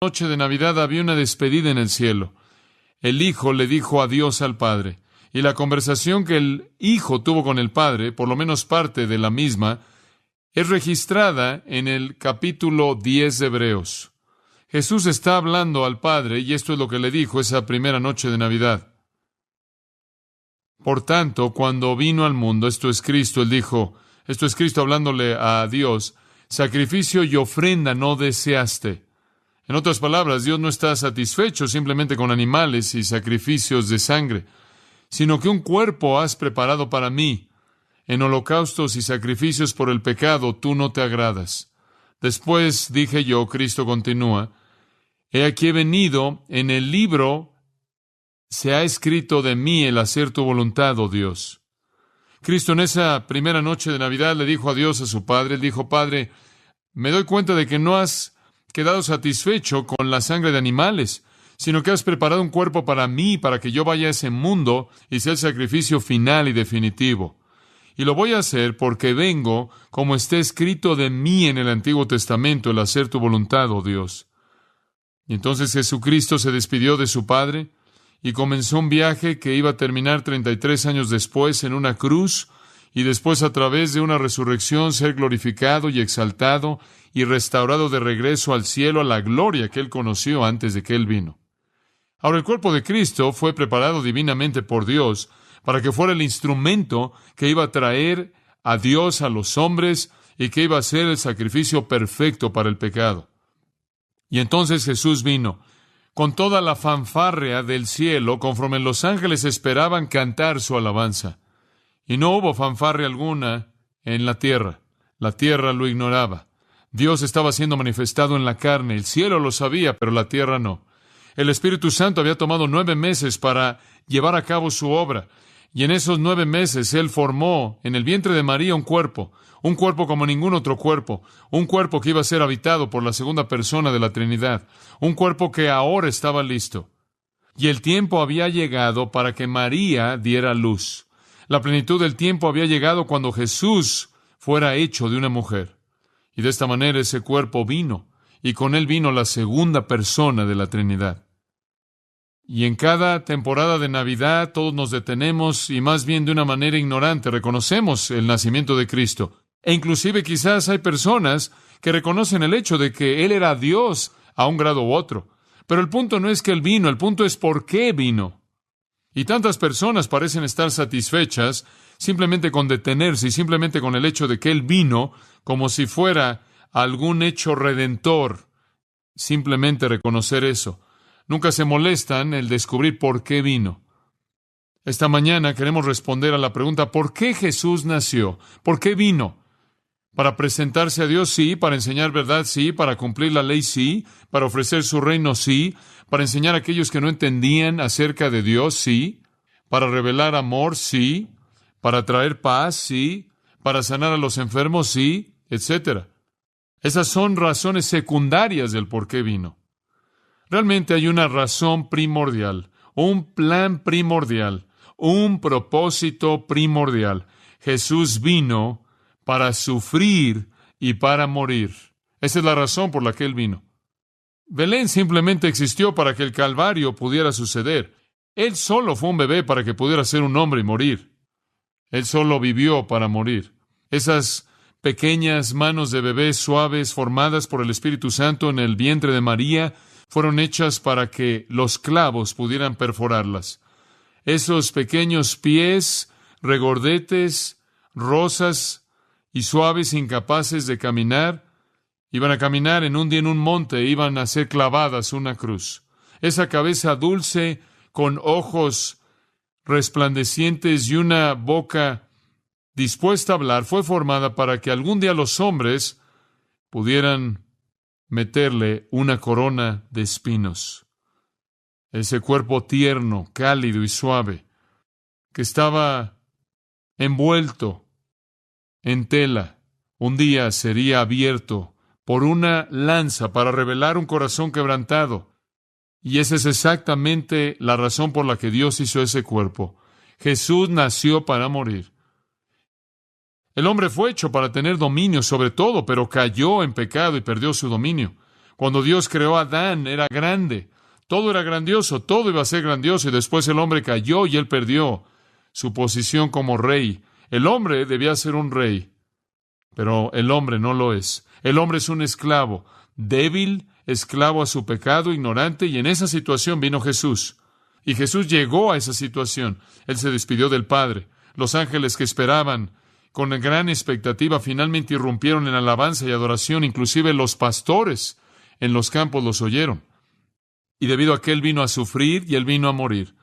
noche de Navidad había una despedida en el cielo. El Hijo le dijo adiós al Padre, y la conversación que el Hijo tuvo con el Padre, por lo menos parte de la misma, es registrada en el capítulo 10 de Hebreos. Jesús está hablando al Padre, y esto es lo que le dijo esa primera noche de Navidad. Por tanto, cuando vino al mundo, esto es Cristo, él dijo, esto es Cristo hablándole a Dios, sacrificio y ofrenda no deseaste. En otras palabras, Dios no está satisfecho simplemente con animales y sacrificios de sangre, sino que un cuerpo has preparado para mí. En holocaustos y sacrificios por el pecado tú no te agradas. Después dije yo, Cristo continúa, he aquí he venido, en el libro se ha escrito de mí el hacer tu voluntad, oh Dios. Cristo en esa primera noche de Navidad le dijo adiós a su Padre. Él dijo, Padre, me doy cuenta de que no has quedado satisfecho con la sangre de animales, sino que has preparado un cuerpo para mí, para que yo vaya a ese mundo y sea el sacrificio final y definitivo. Y lo voy a hacer porque vengo, como está escrito de mí en el Antiguo Testamento, el hacer tu voluntad, oh Dios. Y entonces Jesucristo se despidió de su Padre y comenzó un viaje que iba a terminar 33 años después en una cruz, y después a través de una resurrección ser glorificado y exaltado y restaurado de regreso al cielo, a la gloria que Él conoció antes de que Él vino. Ahora, el cuerpo de Cristo fue preparado divinamente por Dios para que fuera el instrumento que iba a traer a Dios a los hombres y que iba a ser el sacrificio perfecto para el pecado. Y entonces Jesús vino con toda la fanfarria del cielo, conforme los ángeles esperaban cantar su alabanza. Y no hubo fanfarria alguna en la tierra. La tierra lo ignoraba. Dios estaba siendo manifestado en la carne. El cielo lo sabía, pero la tierra no. El Espíritu Santo había tomado 9 meses para llevar a cabo su obra. Y en esos 9 meses Él formó en el vientre de María un cuerpo como ningún otro cuerpo, un cuerpo que iba a ser habitado por la segunda persona de la Trinidad, un cuerpo que ahora estaba listo. Y el tiempo había llegado para que María diera luz. La plenitud del tiempo había llegado cuando Jesús fuera hecho de una mujer. Y de esta manera ese cuerpo vino, y con él vino la segunda persona de la Trinidad. Y en cada temporada de Navidad todos nos detenemos y más bien de una manera ignorante reconocemos el nacimiento de Cristo. E inclusive quizás hay personas que reconocen el hecho de que Él era Dios a un grado u otro. Pero el punto no es que Él vino, el punto es por qué vino. Y tantas personas parecen estar satisfechas simplemente con detenerse y simplemente con el hecho de que Él vino como si fuera algún hecho redentor. Simplemente reconocer eso. Nunca se molestan el descubrir por qué vino. Esta mañana queremos responder a la pregunta, ¿por qué Jesús nació? ¿Por qué vino? ¿Para presentarse a Dios? Sí. ¿Para enseñar verdad? Sí. ¿Para cumplir la ley? Sí. ¿Para ofrecer su reino? Sí. ¿Para enseñar a aquellos que no entendían acerca de Dios? Sí. ¿Para revelar amor? Sí. ¿Para traer paz? Sí. ¿Para sanar a los enfermos? Sí. Etcétera. Esas son razones secundarias del por qué vino. Realmente hay una razón primordial, un plan primordial, un propósito primordial. Jesús vino para sufrir y para morir. Esa es la razón por la que Él vino. Belén simplemente existió para que el Calvario pudiera suceder. Él solo fue un bebé para que pudiera ser un hombre y morir. Él solo vivió para morir. Esas pequeñas manos de bebé suaves formadas por el Espíritu Santo en el vientre de María fueron hechas para que los clavos pudieran perforarlas. Esos pequeños pies regordetes, rosas y suaves, incapaces de caminar, iban a caminar en un día en un monte, iban a ser clavadas una cruz. Esa cabeza dulce, con ojos resplandecientes y una boca dispuesta a hablar, fue formada para que algún día los hombres pudieran meterle una corona de espinos. Ese cuerpo tierno, cálido y suave, que estaba envuelto en tela, un día sería abierto por una lanza para revelar un corazón quebrantado. Y esa es exactamente la razón por la que Dios hizo ese cuerpo. Jesús nació para morir. El hombre fue hecho para tener dominio sobre todo, pero cayó en pecado y perdió su dominio. Cuando Dios creó a Adán, era grande. Todo era grandioso, todo iba a ser grandioso, y después el hombre cayó y él perdió su posición como rey. El hombre debía ser un rey, pero el hombre no lo es. El hombre es un esclavo, débil, esclavo a su pecado, ignorante, y en esa situación vino Jesús. Y Jesús llegó a esa situación. Él se despidió del Padre. Los ángeles que esperaban con gran expectativa finalmente irrumpieron en alabanza y adoración. Inclusive los pastores en los campos los oyeron. Y debido a que Él vino a sufrir y Él vino a morir.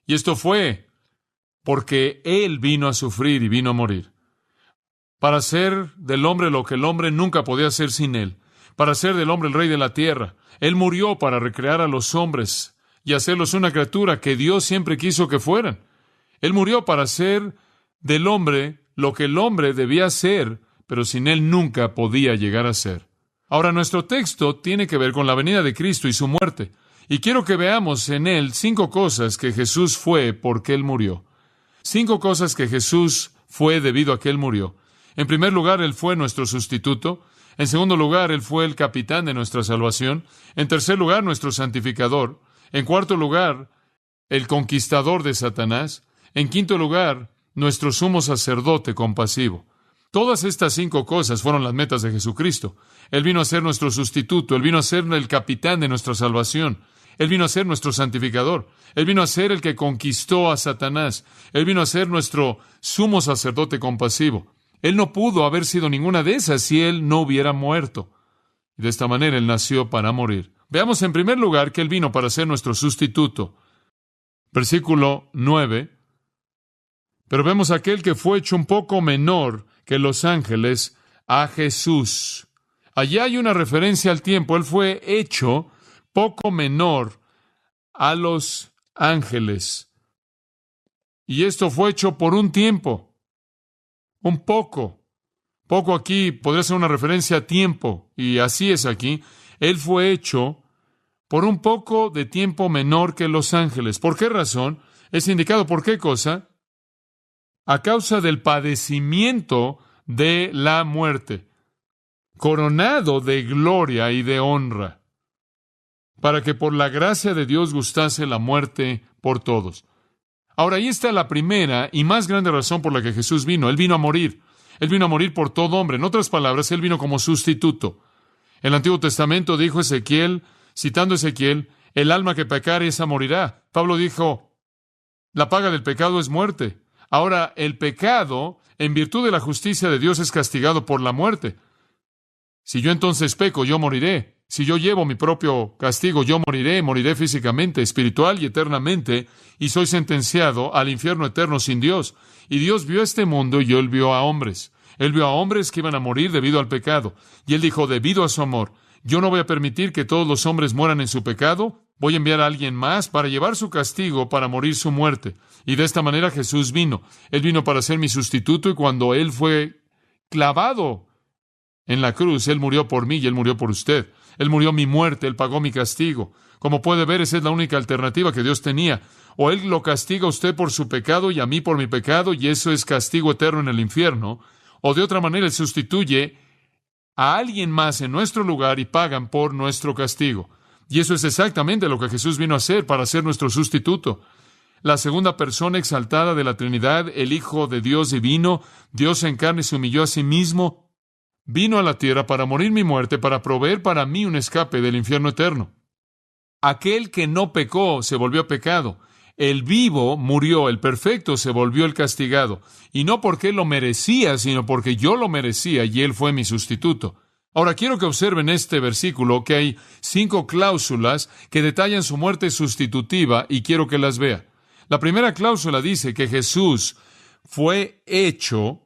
Y esto fue porque Él vino a sufrir y vino a morir. Para hacer del hombre lo que el hombre nunca podía hacer sin Él. Para hacer del hombre el rey de la tierra. Él murió para recrear a los hombres y hacerlos una criatura que Dios siempre quiso que fueran. Él murió para hacer del hombre lo que el hombre debía ser, pero sin Él nunca podía llegar a ser. Ahora, nuestro texto tiene que ver con la venida de Cristo y su muerte. Y quiero que veamos en él 5 cosas que Jesús fue porque Él murió. 5 cosas que Jesús fue debido a que Él murió. En primer lugar, Él fue nuestro sustituto. En segundo lugar, Él fue el capitán de nuestra salvación. En tercer lugar, nuestro santificador. En cuarto lugar, el conquistador de Satanás. En quinto lugar, nuestro sumo sacerdote compasivo. Todas estas 5 cosas fueron las metas de Jesucristo. Él vino a ser nuestro sustituto. Él vino a ser el capitán de nuestra salvación. Él vino a ser nuestro santificador. Él vino a ser el que conquistó a Satanás. Él vino a ser nuestro sumo sacerdote compasivo. Él no pudo haber sido ninguna de esas si Él no hubiera muerto. Y de esta manera Él nació para morir. Veamos en primer lugar que Él vino para ser nuestro sustituto. Versículo 9. Pero vemos a aquel que fue hecho un poco menor que los ángeles, a Jesús. Allí hay una referencia al tiempo. Él fue hecho poco menor a los ángeles. Y esto fue hecho por un tiempo. Un poco. Poco aquí podría ser una referencia a tiempo. Y así es aquí. Él fue hecho por un poco de tiempo menor que los ángeles. ¿Por qué razón? Es indicado por qué cosa. A causa del padecimiento de la muerte. Coronado de gloria y de honra. Para que por la gracia de Dios gustase la muerte por todos. Ahora, ahí está la primera y más grande razón por la que Jesús vino. Él vino a morir. Él vino a morir por todo hombre. En otras palabras, Él vino como sustituto. En el Antiguo Testamento dijo Ezequiel, citando Ezequiel, el alma que pecare esa morirá. Pablo dijo, la paga del pecado es muerte. Ahora, el pecado, en virtud de la justicia de Dios, es castigado por la muerte. Si yo entonces peco, yo moriré. Si yo llevo mi propio castigo, yo moriré físicamente, espiritual y eternamente, y soy sentenciado al infierno eterno sin Dios. Y Dios vio este mundo y Él vio a hombres. Él vio a hombres que iban a morir debido al pecado. Y Él dijo, debido a su amor, yo no voy a permitir que todos los hombres mueran en su pecado. Voy a enviar a alguien más para llevar su castigo, para morir su muerte. Y de esta manera Jesús vino. Él vino para ser mi sustituto, y cuando Él fue clavado en la cruz, Él murió por mí y Él murió por usted. Él murió mi muerte, Él pagó mi castigo. Como puede ver, esa es la única alternativa que Dios tenía. O Él lo castiga a usted por su pecado y a mí por mi pecado, y eso es castigo eterno en el infierno. O de otra manera, Él sustituye a alguien más en nuestro lugar y pagan por nuestro castigo. Y eso es exactamente lo que Jesús vino a hacer para ser nuestro sustituto. La segunda persona exaltada de la Trinidad, el Hijo de Dios divino, Dios en carne se humilló a sí mismo, vino a la tierra para morir mi muerte, para proveer para mí un escape del infierno eterno. Aquel que no pecó se volvió pecado. El vivo murió, el perfecto se volvió el castigado. Y no porque Él lo merecía, sino porque yo lo merecía y Él fue mi sustituto. Ahora, quiero que observen este versículo, que hay 5 cláusulas que detallan su muerte sustitutiva y quiero que las vea. La primera cláusula dice que Jesús fue hecho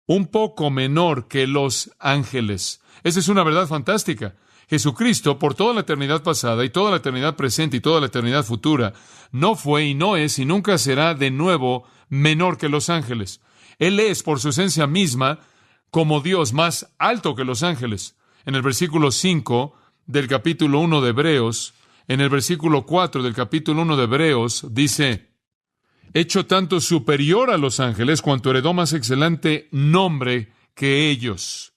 un poco menor que los ángeles. Esa es una verdad fantástica. Jesucristo, por toda la eternidad pasada y toda la eternidad presente y toda la eternidad futura, no fue y no es y nunca será de nuevo menor que los ángeles. Él es, por su esencia misma, como Dios, más alto que los ángeles. En el versículo 5 del capítulo 1 de Hebreos, en el versículo 4 del capítulo 1 de Hebreos, dice, hecho tanto superior a los ángeles cuanto heredó más excelente nombre que ellos.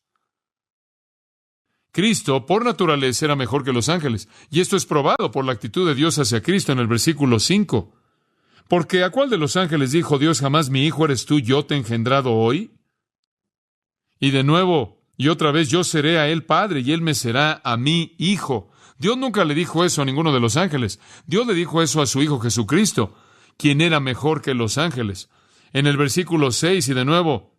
Cristo, por naturaleza, era mejor que los ángeles. Y esto es probado por la actitud de Dios hacia Cristo en el versículo 5. Porque ¿a cuál de los ángeles dijo Dios jamás, mi hijo eres tú, yo te he engendrado hoy? Y de nuevo, y otra vez, yo seré a él padre y él me será a mí hijo. Dios nunca le dijo eso a ninguno de los ángeles. Dios le dijo eso a su Hijo Jesucristo, quien era mejor que los ángeles. En el versículo 6, y de nuevo,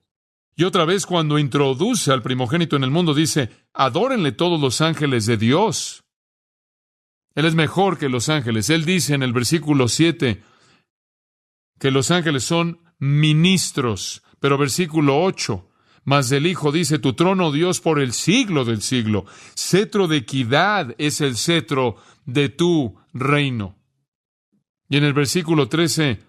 y otra vez cuando introduce al primogénito en el mundo, dice, adórenle todos los ángeles de Dios. Él es mejor que los ángeles. Él dice en el versículo 7 que los ángeles son ministros. Pero versículo 8, mas del Hijo dice, tu trono, Dios, por el siglo del siglo. Cetro de equidad es el cetro de tu reino. Y en el versículo 13,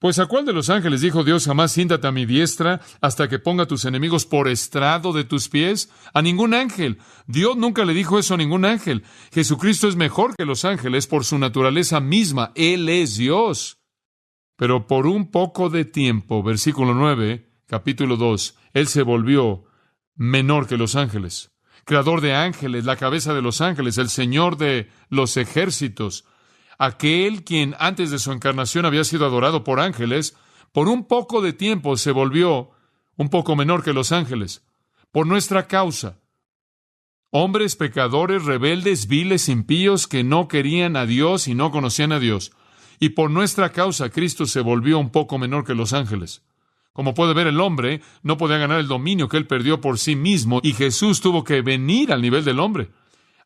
pues ¿a cuál de los ángeles dijo Dios jamás siéntate a mi diestra hasta que ponga a tus enemigos por estrado de tus pies? A ningún ángel. Dios nunca le dijo eso a ningún ángel. Jesucristo es mejor que los ángeles por su naturaleza misma. Él es Dios. Pero por un poco de tiempo, versículo 9, capítulo 2, Él se volvió menor que los ángeles. Creador de ángeles, la cabeza de los ángeles, el Señor de los ejércitos. Aquel quien antes de su encarnación había sido adorado por ángeles, por un poco de tiempo se volvió un poco menor que los ángeles, por nuestra causa. Hombres pecadores, rebeldes, viles, impíos, que no querían a Dios y no conocían a Dios. Y por nuestra causa Cristo se volvió un poco menor que los ángeles. Como puede ver, el hombre no podía ganar el dominio que él perdió por sí mismo, y Jesús tuvo que venir al nivel del hombre,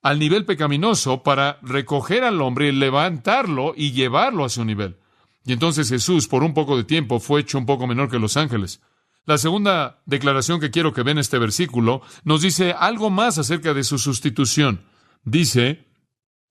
al nivel pecaminoso, para recoger al hombre, levantarlo y llevarlo a su nivel. Y entonces Jesús, por un poco de tiempo, fue hecho un poco menor que los ángeles. La segunda declaración que quiero que vean en este versículo nos dice algo más acerca de su sustitución. Dice,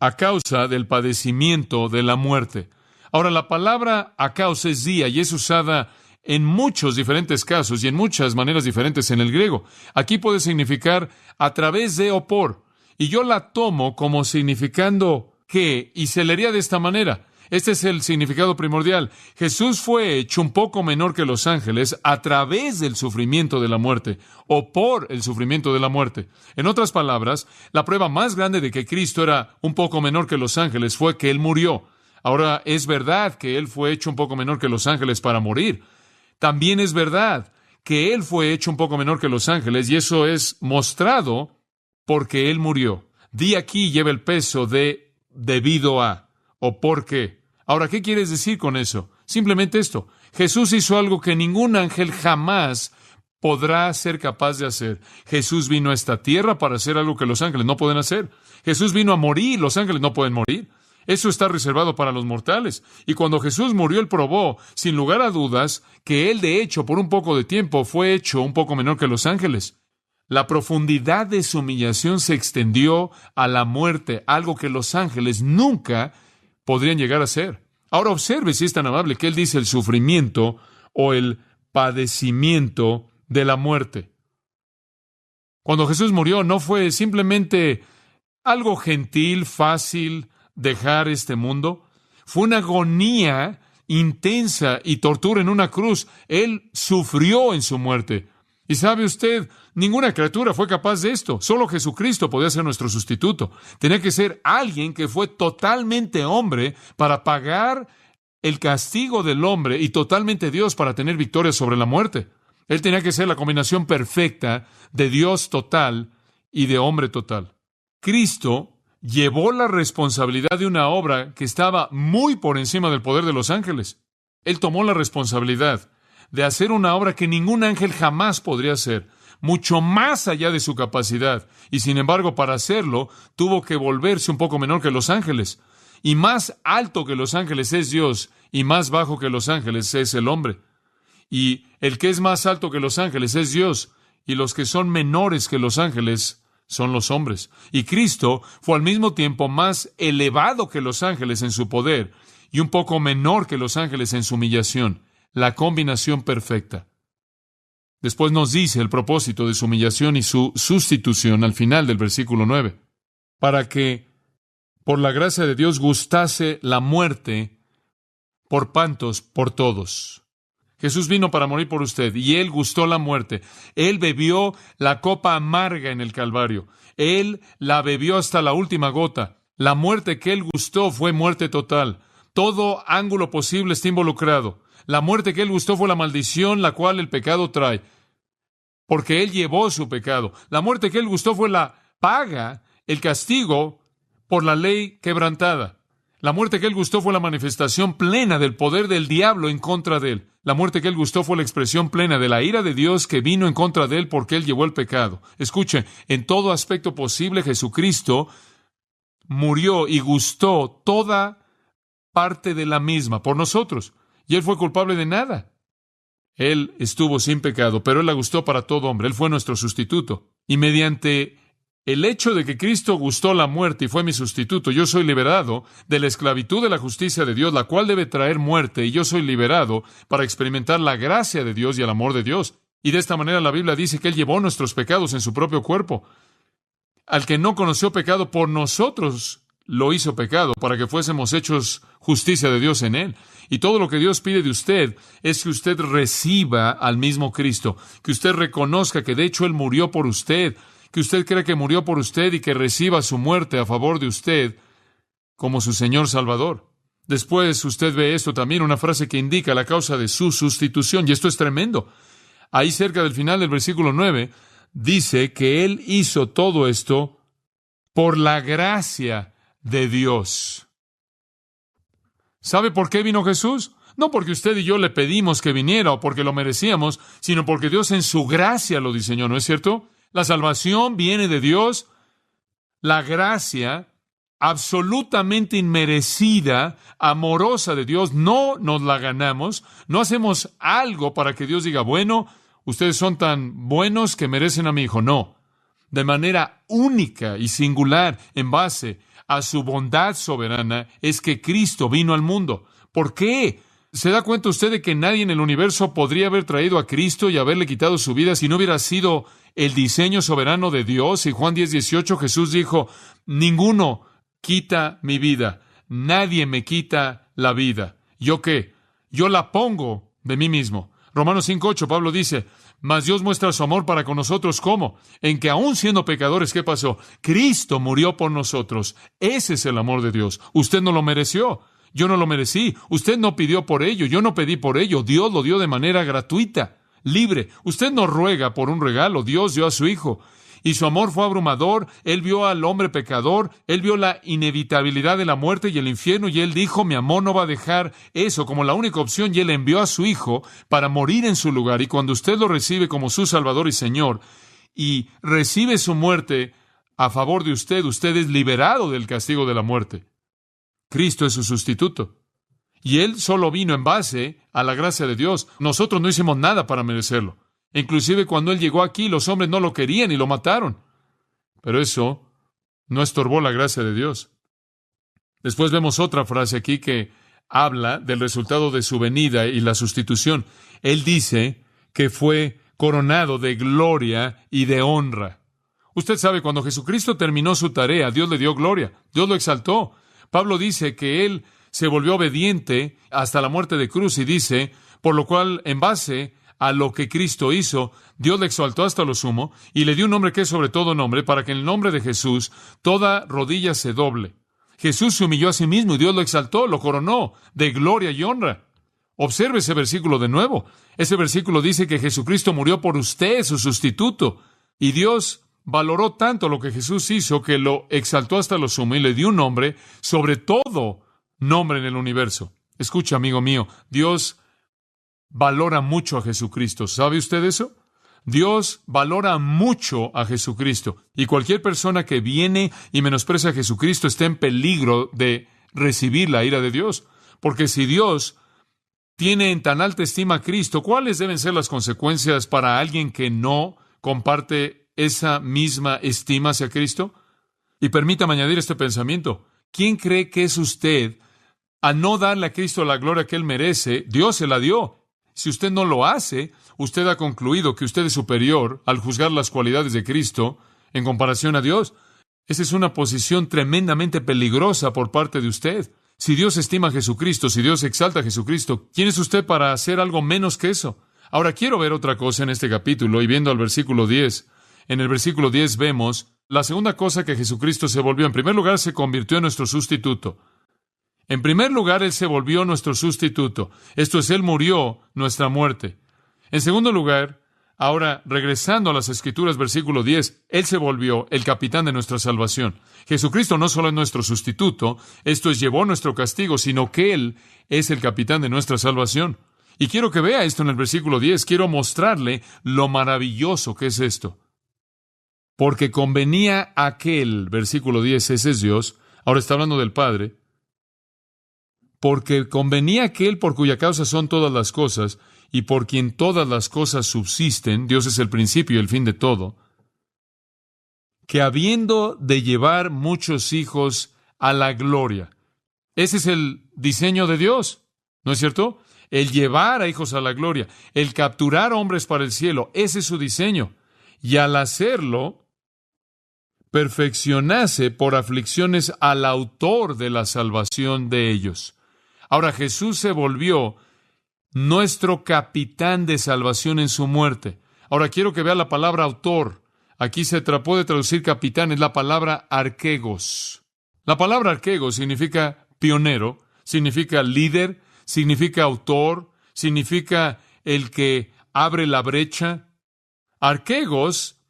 a causa del padecimiento de la muerte. Ahora, la palabra a causa es día y es usada en muchos diferentes casos y en muchas maneras diferentes en el griego. Aquí puede significar a través de o por. Y yo la tomo como significando que, y se leería de esta manera. Este es el significado primordial. Jesús fue hecho un poco menor que los ángeles a través del sufrimiento de la muerte, o por el sufrimiento de la muerte. En otras palabras, la prueba más grande de que Cristo era un poco menor que los ángeles fue que Él murió. Ahora, es verdad que Él fue hecho un poco menor que los ángeles para morir. También es verdad que Él fue hecho un poco menor que los ángeles, y eso es mostrado porque Él murió. Di aquí lleva el peso de debido a o por qué. Ahora, ¿qué quieres decir con eso? Simplemente esto. Jesús hizo algo que ningún ángel jamás podrá ser capaz de hacer. Jesús vino a esta tierra para hacer algo que los ángeles no pueden hacer. Jesús vino a morir, los ángeles no pueden morir. Eso está reservado para los mortales. Y cuando Jesús murió, Él probó, sin lugar a dudas, que Él, de hecho, por un poco de tiempo, fue hecho un poco menor que los ángeles. La profundidad de su humillación se extendió a la muerte, algo que los ángeles nunca podrían llegar a ser. Ahora observe, si es tan amable, que Él dice el sufrimiento o el padecimiento de la muerte. Cuando Jesús murió, no fue simplemente algo gentil, fácil, dejar este mundo. Fue una agonía intensa y tortura en una cruz. Él sufrió en su muerte. Y sabe usted, ninguna criatura fue capaz de esto. Solo Jesucristo podía ser nuestro sustituto. Tenía que ser alguien que fue totalmente hombre para pagar el castigo del hombre y totalmente Dios para tener victoria sobre la muerte. Él tenía que ser la combinación perfecta de Dios total y de hombre total. Cristo llevó la responsabilidad de una obra que estaba muy por encima del poder de los ángeles. Él tomó la responsabilidad de hacer una obra que ningún ángel jamás podría hacer, mucho más allá de su capacidad. Y sin embargo, para hacerlo, tuvo que volverse un poco menor que los ángeles. Y más alto que los ángeles es Dios, y más bajo que los ángeles es el hombre. Y el que es más alto que los ángeles es Dios, y los que son menores que los ángeles son los hombres. Y Cristo fue al mismo tiempo más elevado que los ángeles en su poder, y un poco menor que los ángeles en su humillación. La combinación perfecta. Después nos dice el propósito de su humillación y su sustitución al final del versículo 9. Para que, por la gracia de Dios, gustase la muerte por pantos por todos. Jesús vino para morir por usted y Él gustó la muerte. Él bebió la copa amarga en el Calvario. Él la bebió hasta la última gota. La muerte que Él gustó fue muerte total. Todo ángulo posible está involucrado. La muerte que Él gustó fue la maldición la cual el pecado trae, porque Él llevó su pecado. La muerte que Él gustó fue la paga, el castigo por la ley quebrantada. La muerte que Él gustó fue la manifestación plena del poder del diablo en contra de Él. La muerte que Él gustó fue la expresión plena de la ira de Dios que vino en contra de Él porque Él llevó el pecado. Escuche, en todo aspecto posible Jesucristo murió y gustó toda parte de la misma por nosotros. Y Él fue culpable de nada. Él estuvo sin pecado, pero Él la gustó para todo hombre. Él fue nuestro sustituto. Y mediante el hecho de que Cristo gustó la muerte y fue mi sustituto, yo soy liberado de la esclavitud de la justicia de Dios, la cual debe traer muerte, y yo soy liberado para experimentar la gracia de Dios y el amor de Dios. Y de esta manera la Biblia dice que Él llevó nuestros pecados en su propio cuerpo. Al que no conoció pecado, por nosotros lo hizo pecado, para que fuésemos hechos justicia de Dios en Él. Y todo lo que Dios pide de usted es que usted reciba al mismo Cristo, que usted reconozca que de hecho Él murió por usted, que usted cree que murió por usted y que reciba su muerte a favor de usted como su Señor Salvador. Después usted ve esto también, una frase que indica la causa de su sustitución, y esto es tremendo. Ahí cerca del final del versículo 9, dice que Él hizo todo esto por la gracia de Dios. ¿Sabe por qué vino Jesús? No porque usted y yo le pedimos que viniera o porque lo merecíamos, sino porque Dios en su gracia lo diseñó, ¿no es cierto? La salvación viene de Dios, la gracia absolutamente inmerecida, amorosa de Dios, no nos la ganamos, no hacemos algo para que Dios diga, bueno, ustedes son tan buenos que merecen a mi hijo. No, de manera única y singular, en base a su bondad soberana, es que Cristo vino al mundo. ¿Por qué? ¿Se da cuenta usted de que nadie en el universo podría haber traído a Cristo y haberle quitado su vida si no hubiera sido el diseño soberano de Dios? Y Juan 10:18, Jesús dijo, ninguno quita mi vida, nadie me quita la vida. ¿Yo qué? Yo la pongo de mí mismo. Romanos 5:8, Pablo dice, mas Dios muestra su amor para con nosotros, ¿cómo? En que aún siendo pecadores, ¿qué pasó? Cristo murió por nosotros. Ese es el amor de Dios. Usted no lo mereció. Yo no lo merecí. Usted no pidió por ello. Yo no pedí por ello. Dios lo dio de manera gratuita, libre. Usted no ruega por un regalo. Dios dio a su Hijo. Y su amor fue abrumador. Él vio al hombre pecador. Él vio la inevitabilidad de la muerte y el infierno. Y Él dijo, mi amor no va a dejar eso como la única opción. Y Él envió a su Hijo para morir en su lugar. Y cuando usted lo recibe como su Salvador y Señor, y recibe su muerte a favor de usted, usted es liberado del castigo de la muerte. Cristo es su sustituto. Y Él solo vino en base a la gracia de Dios. Nosotros no hicimos nada para merecerlo. Inclusive cuando Él llegó aquí, los hombres no lo querían y lo mataron. Pero eso no estorbó la gracia de Dios. Después vemos otra frase aquí que habla del resultado de su venida y la sustitución. Él dice que fue coronado de gloria y de honra. Usted sabe, cuando Jesucristo terminó su tarea, Dios le dio gloria. Dios lo exaltó. Pablo dice que Él se volvió obediente hasta la muerte de cruz y dice, por lo cual, en base a lo que Cristo hizo, Dios le exaltó hasta lo sumo y le dio un nombre que es sobre todo nombre, para que en el nombre de Jesús toda rodilla se doble. Jesús se humilló a sí mismo y Dios lo exaltó, lo coronó de gloria y honra. Observe ese versículo de nuevo. Ese versículo dice que Jesucristo murió por usted, su sustituto, y Dios valoró tanto lo que Jesús hizo que lo exaltó hasta lo sumo y le dio un nombre sobre todo nombre en el universo. Escucha, amigo mío, Dios valora mucho a Jesucristo. ¿Sabe usted eso? Dios valora mucho a Jesucristo. Y cualquier persona que viene y menosprecia a Jesucristo está en peligro de recibir la ira de Dios. Porque si Dios tiene en tan alta estima a Cristo, ¿cuáles deben ser las consecuencias para alguien que no comparte esa misma estima hacia Cristo? Y permítame añadir este pensamiento. ¿Quién cree que es usted al no darle a Cristo la gloria que Él merece? Dios se la dio. Si usted no lo hace, usted ha concluido que usted es superior al juzgar las cualidades de Cristo en comparación a Dios. Esa es una posición tremendamente peligrosa por parte de usted. Si Dios estima a Jesucristo, si Dios exalta a Jesucristo, ¿quién es usted para hacer algo menos que eso? Ahora quiero ver otra cosa en este capítulo y viendo al versículo 10. en el versículo 10 vemos la segunda cosa que Jesucristo se volvió. En primer lugar, se convirtió en nuestro sustituto. En primer lugar, Él se volvió nuestro sustituto. Esto es, Él murió nuestra muerte. En segundo lugar, ahora regresando a las Escrituras, versículo 10, Él se volvió el capitán de nuestra salvación. Jesucristo no solo es nuestro sustituto, esto es, llevó nuestro castigo, sino que Él es el capitán de nuestra salvación. Y quiero que vea esto en el versículo 10. Quiero mostrarle lo maravilloso que es esto. Porque convenía aquel, versículo 10, ese es Dios, ahora está hablando del Padre, porque convenía aquel por cuya causa son todas las cosas, y por quien todas las cosas subsisten, Dios es el principio y el fin de todo, que habiendo de llevar muchos hijos a la gloria. Ese es el diseño de Dios, ¿no es cierto? El llevar a hijos a la gloria, el capturar hombres para el cielo, ese es su diseño. Y al hacerlo, perfeccionase por aflicciones al autor de la salvación de ellos. Ahora Jesús se volvió nuestro capitán de salvación en su muerte. Ahora quiero que vea la palabra autor. Aquí se puede traducir capitán, es la palabra arquegos. La palabra arquegos significa pionero, significa líder, significa autor, significa el que abre la brecha. Arquegos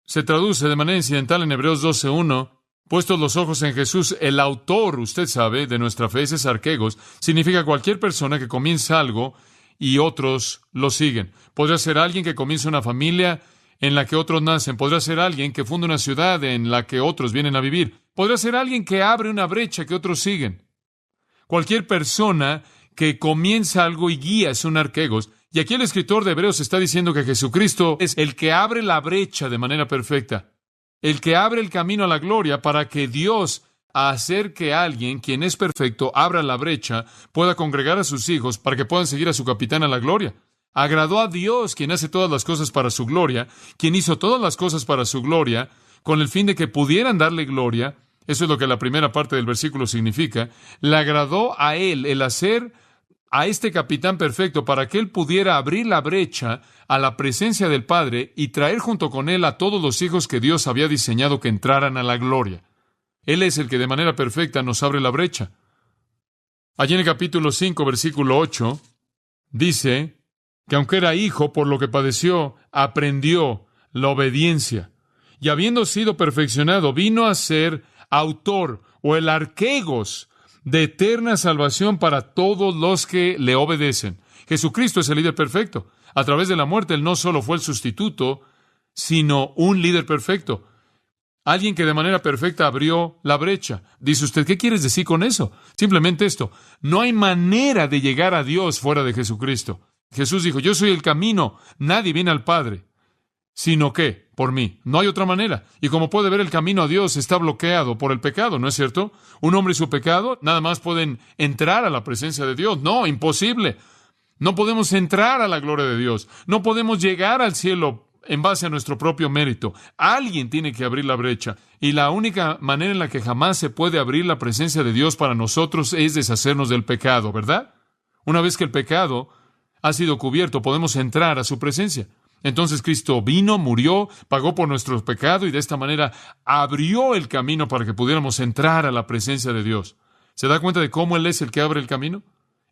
se traduce de manera incidental en Hebreos 12:1. Puestos los ojos en Jesús, el autor, usted sabe, de nuestra fe, ese es arquegos, significa cualquier persona que comienza algo y otros lo siguen. Podría ser alguien que comienza una familia en la que otros nacen. Podría ser alguien que funda una ciudad en la que otros vienen a vivir. Podría ser alguien que abre una brecha que otros siguen. Cualquier persona que comienza algo y guía es un arquegos. Y aquí el escritor de Hebreos está diciendo que Jesucristo es el que abre la brecha de manera perfecta, el que abre el camino a la gloria para que Dios, a hacer que alguien, quien es perfecto, abra la brecha, pueda congregar a sus hijos para que puedan seguir a su capitán a la gloria. Agradó a Dios, quien hace todas las cosas para su gloria, quien hizo todas las cosas para su gloria, con el fin de que pudieran darle gloria. Eso es lo que la primera parte del versículo significa. Le agradó a Él el hacer a este capitán perfecto para que Él pudiera abrir la brecha a la presencia del Padre y traer junto con Él a todos los hijos que Dios había diseñado que entraran a la gloria. Él es el que de manera perfecta nos abre la brecha. Allí en el capítulo 5, versículo 8, dice que aunque era hijo, por lo que padeció, aprendió la obediencia. Y habiendo sido perfeccionado, vino a ser autor o el arquegos de eterna salvación para todos los que le obedecen. Jesucristo es el líder perfecto. A través de la muerte, Él no solo fue el sustituto, sino un líder perfecto. Alguien que de manera perfecta abrió la brecha. Dice usted, ¿qué quieres decir con eso? Simplemente esto. No hay manera de llegar a Dios fuera de Jesucristo. Jesús dijo, yo soy el camino. Nadie viene al Padre, sino que por mí. No hay otra manera. Y como puede ver, el camino a Dios está bloqueado por el pecado, ¿no es cierto? Un hombre y su pecado nada más pueden entrar a la presencia de Dios. No, imposible. No podemos entrar a la gloria de Dios. No podemos llegar al cielo en base a nuestro propio mérito. Alguien tiene que abrir la brecha. Y la única manera en la que jamás se puede abrir la presencia de Dios para nosotros es deshacernos del pecado, ¿verdad? Una vez que el pecado ha sido cubierto, podemos entrar a su presencia. Entonces Cristo vino, murió, pagó por nuestro pecado y de esta manera abrió el camino para que pudiéramos entrar a la presencia de Dios. ¿Se da cuenta de cómo Él es el que abre el camino?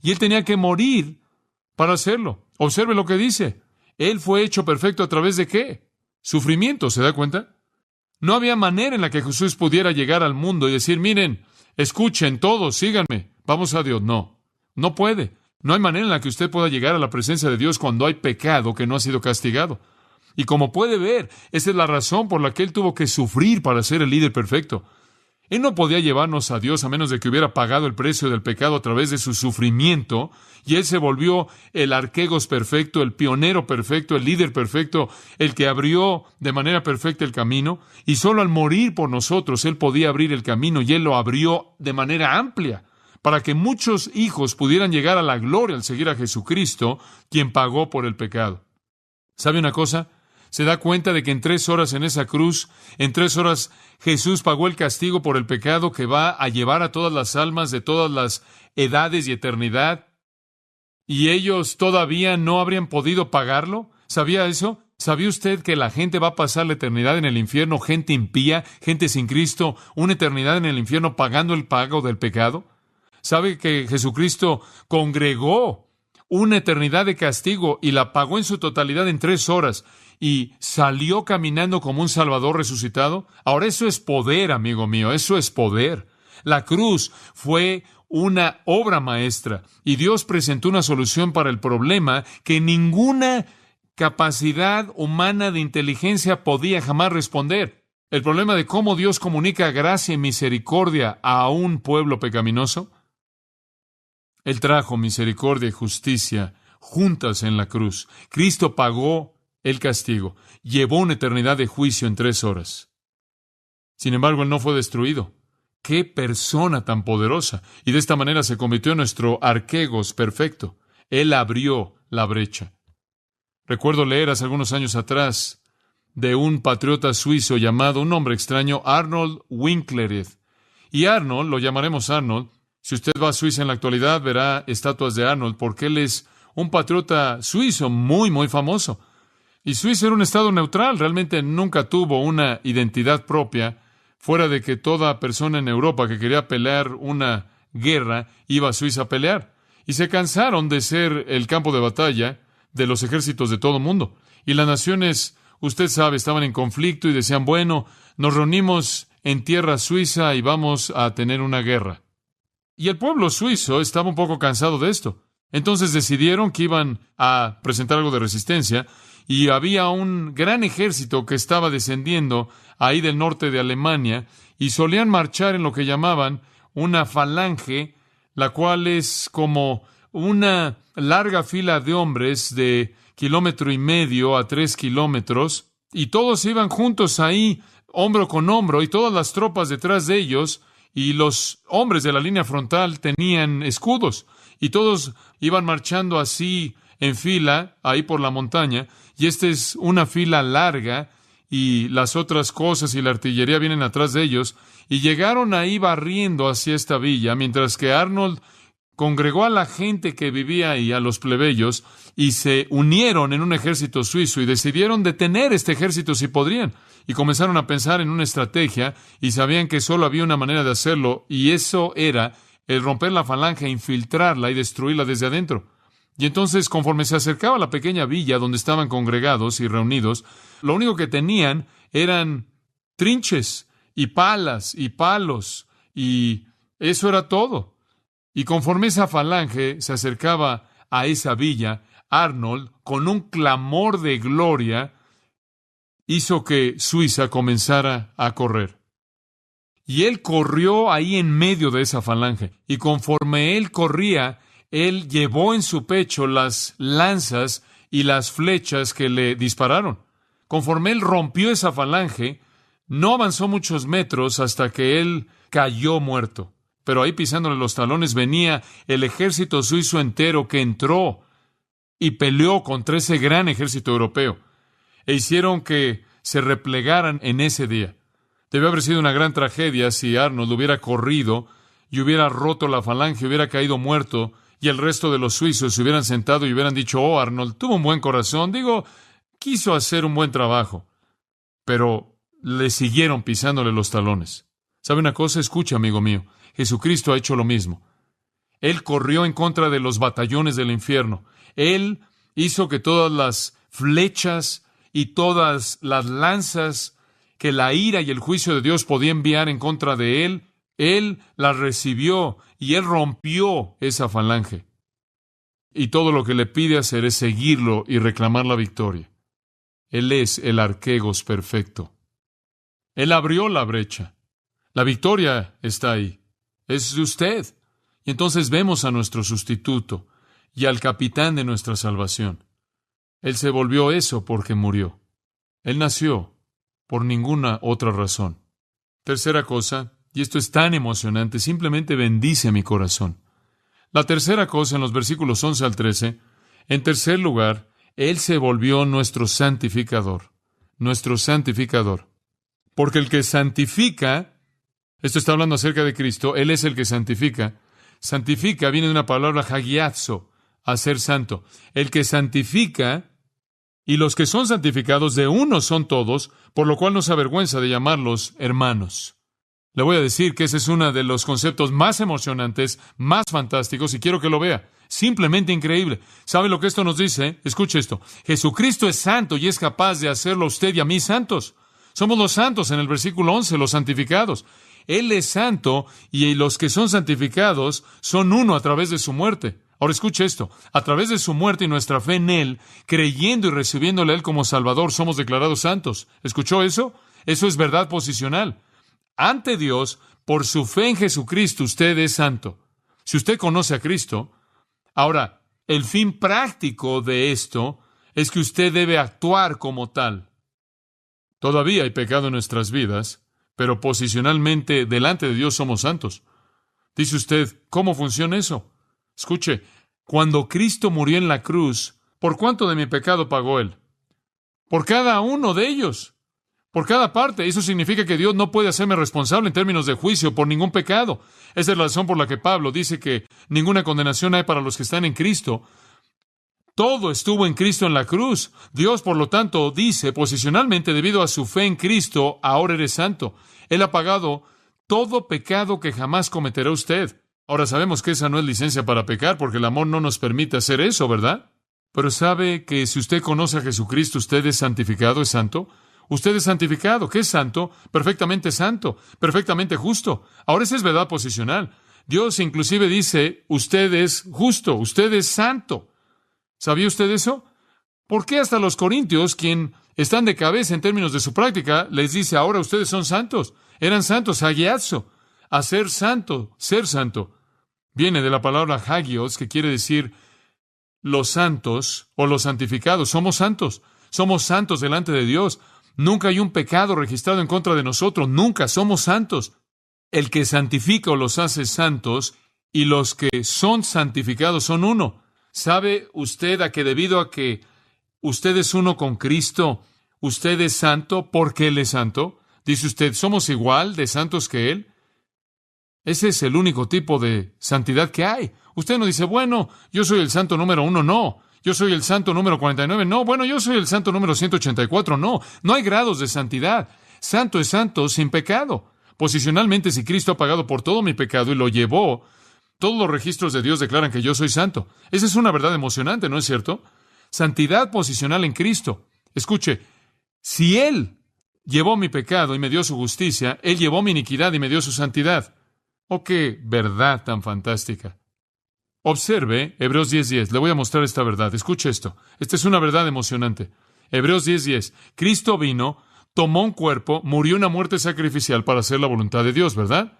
Y Él tenía que morir para hacerlo. Observe lo que dice. Él fue hecho perfecto ¿a través de qué? Sufrimiento, ¿se da cuenta? No había manera en la que Jesús pudiera llegar al mundo y decir, miren, escuchen todos, síganme, vamos a Dios. No, no puede. No hay manera en la que usted pueda llegar a la presencia de Dios cuando hay pecado que no ha sido castigado. Y como puede ver, esa es la razón por la que Él tuvo que sufrir para ser el líder perfecto. Él no podía llevarnos a Dios a menos de que hubiera pagado el precio del pecado a través de su sufrimiento, y Él se volvió el arquegos perfecto, el pionero perfecto, el líder perfecto, el que abrió de manera perfecta el camino, y solo al morir por nosotros Él podía abrir el camino, y Él lo abrió de manera amplia, para que muchos hijos pudieran llegar a la gloria al seguir a Jesucristo, quien pagó por el pecado. ¿Sabe una cosa? ¿Se da cuenta de que en 3 horas en esa cruz, en 3 horas Jesús pagó el castigo por el pecado que va a llevar a todas las almas de todas las edades y eternidad? ¿Y ellos todavía no habrían podido pagarlo? ¿Sabía eso? ¿Sabía usted que la gente va a pasar la eternidad en el infierno? Gente impía, gente sin Cristo, una eternidad en el infierno pagando el pago del pecado. ¿Sabe que Jesucristo congregó una eternidad de castigo y la pagó en su totalidad en 3 horas y salió caminando como un Salvador resucitado? Ahora eso es poder, amigo mío, eso es poder. La cruz fue una obra maestra y Dios presentó una solución para el problema que ninguna capacidad humana de inteligencia podía jamás responder. El problema de cómo Dios comunica gracia y misericordia a un pueblo pecaminoso. Él trajo misericordia y justicia juntas en la cruz. Cristo pagó el castigo, llevó una eternidad de juicio en 3 horas. Sin embargo, Él no fue destruido. ¡Qué persona tan poderosa! Y de esta manera se convirtió en nuestro arquegos perfecto. Él abrió la brecha. Recuerdo leer hace algunos años atrás de un patriota suizo llamado, un nombre extraño, Arnold Winklerud. Y Arnold, lo llamaremos Arnold. Si usted va a Suiza en la actualidad, verá estatuas de Arnold, porque él es un patriota suizo muy, muy famoso. Y Suiza era un estado neutral, realmente nunca tuvo una identidad propia, fuera de que toda persona en Europa que quería pelear una guerra iba a Suiza a pelear. Y se cansaron de ser el campo de batalla de los ejércitos de todo el mundo. Y las naciones, usted sabe, estaban en conflicto y decían, bueno, nos reunimos en tierra suiza y vamos a tener una guerra. Y el pueblo suizo estaba un poco cansado de esto. Entonces decidieron que iban a presentar algo de resistencia y había un gran ejército que estaba descendiendo ahí del norte de Alemania y solían marchar en lo que llamaban una falange, la cual es como una larga fila de hombres de 1,5 kilómetros a 3 kilómetros, y todos iban juntos ahí, hombro con hombro, y todas las tropas detrás de ellos, y los hombres de la línea frontal tenían escudos, y todos iban marchando así en fila, ahí por la montaña, y esta es una fila larga, y las otras cosas y la artillería vienen atrás de ellos, y llegaron ahí barriendo hacia esta villa, mientras que Arnold congregó a la gente que vivía ahí, a los plebeyos, y se unieron en un ejército suizo y decidieron detener este ejército si podrían. Y comenzaron a pensar en una estrategia y sabían que solo había una manera de hacerlo, y eso era el romper la falange, infiltrarla y destruirla desde adentro. Y entonces, conforme se acercaba a la pequeña villa donde estaban congregados y reunidos, lo único que tenían eran trinches y palas y palos, y eso era todo. Y conforme esa falange se acercaba a esa villa, Arnold, con un clamor de gloria, hizo que Suiza comenzara a correr. Y él corrió ahí en medio de esa falange. Y conforme él corría, él llevó en su pecho las lanzas y las flechas que le dispararon. Conforme él rompió esa falange, no avanzó muchos metros hasta que él cayó muerto. Pero ahí pisándole los talones venía el ejército suizo entero que entró y peleó contra ese gran ejército europeo. E hicieron que se replegaran en ese día. Debió haber sido una gran tragedia si Arnold hubiera corrido y hubiera roto la falange, hubiera caído muerto, y el resto de los suizos se hubieran sentado y hubieran dicho, oh, Arnold tuvo un buen corazón, quiso hacer un buen trabajo. Pero le siguieron pisándole los talones. ¿Sabe una cosa? Escucha, amigo mío. Jesucristo ha hecho lo mismo. Él corrió en contra de los batallones del infierno. Él hizo que todas las flechas y todas las lanzas que la ira y el juicio de Dios podía enviar en contra de Él las recibió y Él rompió esa falange. Y todo lo que le pide hacer es seguirlo y reclamar la victoria. Él es el arquegos perfecto. Él abrió la brecha. La victoria está ahí. Es usted. Y entonces vemos a nuestro sustituto y al capitán de nuestra salvación. Él se volvió eso porque murió. Él nació por ninguna otra razón. Tercera cosa, y esto es tan emocionante, simplemente bendice mi corazón. La tercera cosa en los versículos 11 al 13, en tercer lugar, Él se volvió nuestro santificador. Nuestro santificador. Porque el que santifica, esto está hablando acerca de Cristo, Él es el que santifica. Santifica viene de una palabra hagiazo, hacer santo. El que santifica Y los que son santificados de uno son todos, por lo cual no se avergüenza de llamarlos hermanos. Le voy a decir que ese es uno de los conceptos más emocionantes, más fantásticos, y quiero que lo vea. Simplemente increíble. ¿Sabe lo que esto nos dice? Escuche esto. Jesucristo es santo y es capaz de hacerlo a usted y a mí santos. Somos los santos en el versículo 11, los santificados. Él es santo y los que son santificados son uno a través de su muerte. Ahora escuche esto. A través de su muerte y nuestra fe en Él, creyendo y recibiéndole a Él como Salvador, somos declarados santos. ¿Escuchó eso? Eso es verdad posicional. Ante Dios, por su fe en Jesucristo, usted es santo. Si usted conoce a Cristo, ahora, el fin práctico de esto es que usted debe actuar como tal. Todavía hay pecado en nuestras vidas, pero posicionalmente delante de Dios somos santos. Dice usted, ¿cómo funciona eso? Escuche, cuando Cristo murió en la cruz, ¿por cuánto de mi pecado pagó Él? Por cada uno de ellos. Por cada parte. Eso significa que Dios no puede hacerme responsable en términos de juicio por ningún pecado. Esa es la razón por la que Pablo dice que ninguna condenación hay para los que están en Cristo. Todo estuvo en Cristo en la cruz. Dios, por lo tanto, dice posicionalmente, debido a su fe en Cristo, ahora eres santo. Él ha pagado todo pecado que jamás cometerá usted. Ahora sabemos que esa no es licencia para pecar, porque el amor no nos permite hacer eso, ¿verdad? Pero ¿sabe que si usted conoce a Jesucristo, usted es santificado, es santo? Usted es santificado. ¿Qué es santo? Perfectamente justo. Ahora esa es verdad posicional. Dios inclusive dice, usted es justo, usted es santo. ¿Sabía usted eso? ¿Por qué hasta los corintios, quien están de cabeza en términos de su práctica, les dice, ahora ustedes son santos? Eran santos, hagiazo, a ser santo, ser santo. Viene de la palabra hagios, que quiere decir los santos o los santificados. Somos santos delante de Dios. Nunca hay un pecado registrado en contra de nosotros, nunca somos santos. El que santifica o los hace santos y los que son santificados son uno. ¿Sabe usted a que debido a que usted es uno con Cristo, usted es santo porque Él es santo? Dice usted, ¿somos igual de santos que Él? Ese es el único tipo de santidad que hay. Usted no dice, bueno, yo soy el santo número 1, no. Yo soy el santo número 49, no. Bueno, yo soy el santo número 184, no. No hay grados de santidad. Santo es santo sin pecado. Posicionalmente, si Cristo ha pagado por todo mi pecado y lo llevó, todos los registros de Dios declaran que yo soy santo. Esa es una verdad emocionante, ¿no es cierto? Santidad posicional en Cristo. Escuche, si Él llevó mi pecado y me dio su justicia, Él llevó mi iniquidad y me dio su santidad. ¡Oh, qué verdad tan fantástica! Observe Hebreos 10:10. Le voy a mostrar esta verdad. Escuche esto. Esta es una verdad emocionante. Hebreos 10:10. Cristo vino, tomó un cuerpo, murió una muerte sacrificial para hacer la voluntad de Dios, ¿verdad?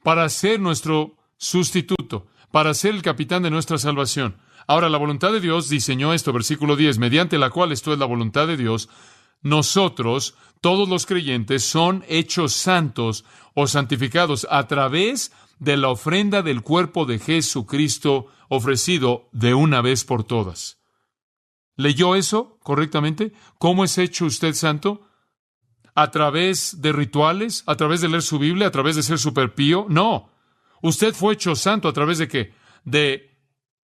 Para ser nuestro sustituto, para ser el capitán de nuestra salvación. Ahora, la voluntad de Dios diseñó esto, versículo 10, mediante la cual, esto es la voluntad de Dios, nosotros, todos los creyentes, son hechos santos o santificados a través de la ofrenda del cuerpo de Jesucristo ofrecido de una vez por todas. ¿Leyó eso correctamente? ¿Cómo es hecho usted santo? ¿A través de rituales? ¿A través de leer su Biblia? ¿A través de ser superpío? No. Usted fue hecho santo a través de ¿qué? De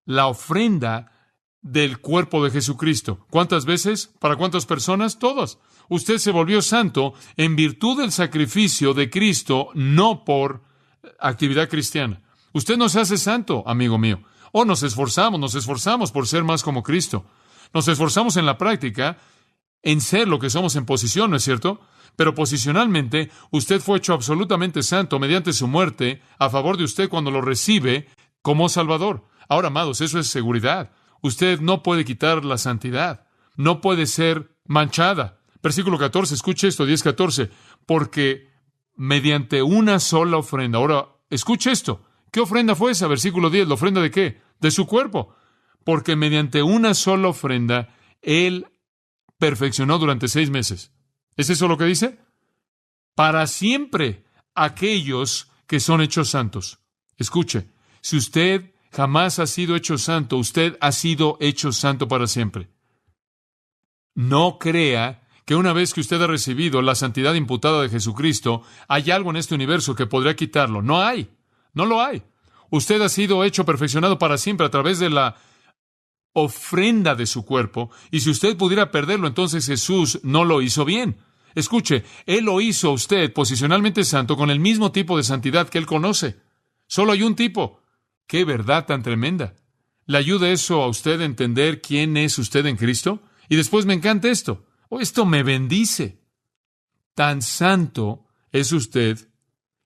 la ofrenda del cuerpo de Jesucristo. ¿Cuántas veces? ¿Para cuántas personas? Todas. Usted se volvió santo en virtud del sacrificio de Cristo, no por actividad cristiana. Usted no se hace santo, amigo mío. Nos esforzamos por ser más como Cristo. Nos esforzamos en la práctica en ser lo que somos en posición, ¿no es cierto? Pero posicionalmente, usted fue hecho absolutamente santo mediante su muerte a favor de usted cuando lo recibe como Salvador. Ahora, amados, eso es seguridad. Usted no puede quitar la santidad. No puede ser manchada. Versículo 14, escuche esto, 10:14. Porque mediante una sola ofrenda. Ahora, escuche esto. ¿Qué ofrenda fue esa? Versículo 10. ¿La ofrenda de qué? De su cuerpo. Porque mediante una sola ofrenda, Él perfeccionó durante 6 meses. ¿Es eso lo que dice? Para siempre aquellos que son hechos santos. Escuche, si usted jamás ha sido hecho santo, usted ha sido hecho santo para siempre. No crea que una vez que usted ha recibido la santidad imputada de Jesucristo, hay algo en este universo que podría quitarlo. No hay. No lo hay. Usted ha sido hecho perfeccionado para siempre a través de la ofrenda de su cuerpo, y si usted pudiera perderlo, entonces Jesús no lo hizo bien. Escuche, Él lo hizo a usted posicionalmente santo con el mismo tipo de santidad que Él conoce. Solo hay un tipo. ¡Qué verdad tan tremenda! ¿Le ayuda eso a usted a entender quién es usted en Cristo? Y después me encanta esto. Esto me bendice. Tan santo es usted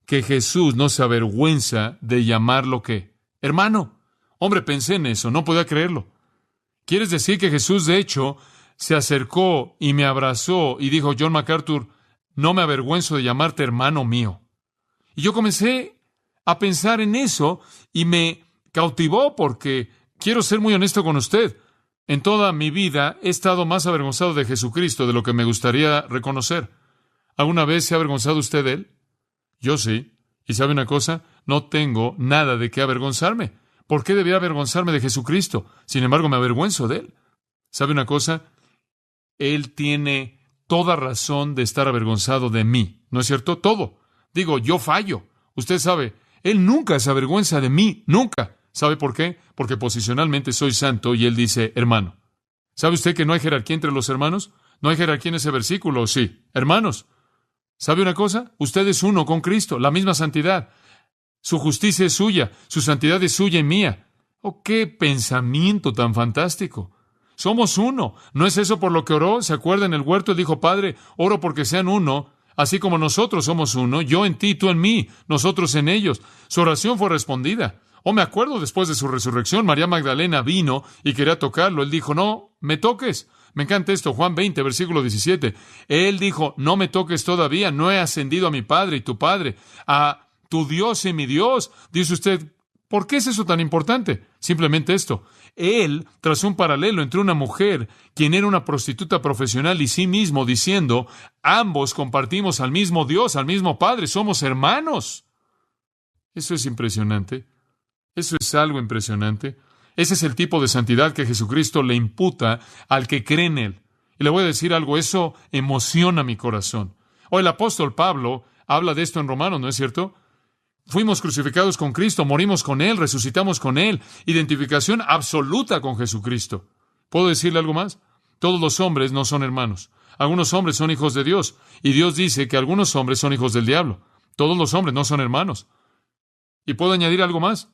que Jesús no se avergüenza de llamarlo ¿qué? Hermano. Hombre, pensé en eso, no podía creerlo. ¿Quieres decir que Jesús, de hecho, se acercó y me abrazó y dijo, John MacArthur, no me avergüenzo de llamarte hermano mío? Y yo comencé a pensar en eso y me cautivó porque quiero ser muy honesto con usted. En toda mi vida he estado más avergonzado de Jesucristo de lo que me gustaría reconocer. ¿Alguna vez se ha avergonzado usted de Él? Yo sí. ¿Y sabe una cosa? No tengo nada de qué avergonzarme. ¿Por qué debería avergonzarme de Jesucristo? Sin embargo, me avergüenzo de Él. ¿Sabe una cosa? Él tiene toda razón de estar avergonzado de mí. ¿No es cierto? Todo. Digo, yo fallo. Usted sabe, Él nunca se avergüenza de mí. Nunca. ¿Sabe por qué? Porque posicionalmente soy santo y Él dice, hermano. ¿Sabe usted que no hay jerarquía entre los hermanos? No hay jerarquía en ese versículo, sí. Hermanos. ¿Sabe una cosa? Usted es uno con Cristo, la misma santidad. Su justicia es suya, su santidad es suya y mía. ¡Oh, qué pensamiento tan fantástico! Somos uno. ¿No es eso por lo que oró? ¿Se acuerda en el huerto? Él dijo, Padre, oro porque sean uno, así como nosotros somos uno, yo en ti, tú en mí, nosotros en ellos. Su oración fue respondida. Me acuerdo después de su resurrección, María Magdalena vino y quería tocarlo. Él dijo, no, me toques. Me encanta esto, Juan 20, versículo 17. Él dijo, no me toques todavía, no he ascendido a mi Padre y tu Padre, a tu Dios y mi Dios. Dice usted, ¿por qué es eso tan importante? Simplemente esto. Él trazó un paralelo entre una mujer, quien era una prostituta profesional, y sí mismo, diciendo, ambos compartimos al mismo Dios, al mismo Padre, somos hermanos. Eso es impresionante. Eso es algo impresionante. Ese es el tipo de santidad que Jesucristo le imputa al que cree en Él. Y le voy a decir algo, eso emociona mi corazón. El apóstol Pablo habla de esto en Romanos, ¿no es cierto? Fuimos crucificados con Cristo, morimos con Él, resucitamos con Él. Identificación absoluta con Jesucristo. ¿Puedo decirle algo más? Todos los hombres no son hermanos. Algunos hombres son hijos de Dios. Y Dios dice que algunos hombres son hijos del diablo. Todos los hombres no son hermanos. ¿Y puedo añadir algo más?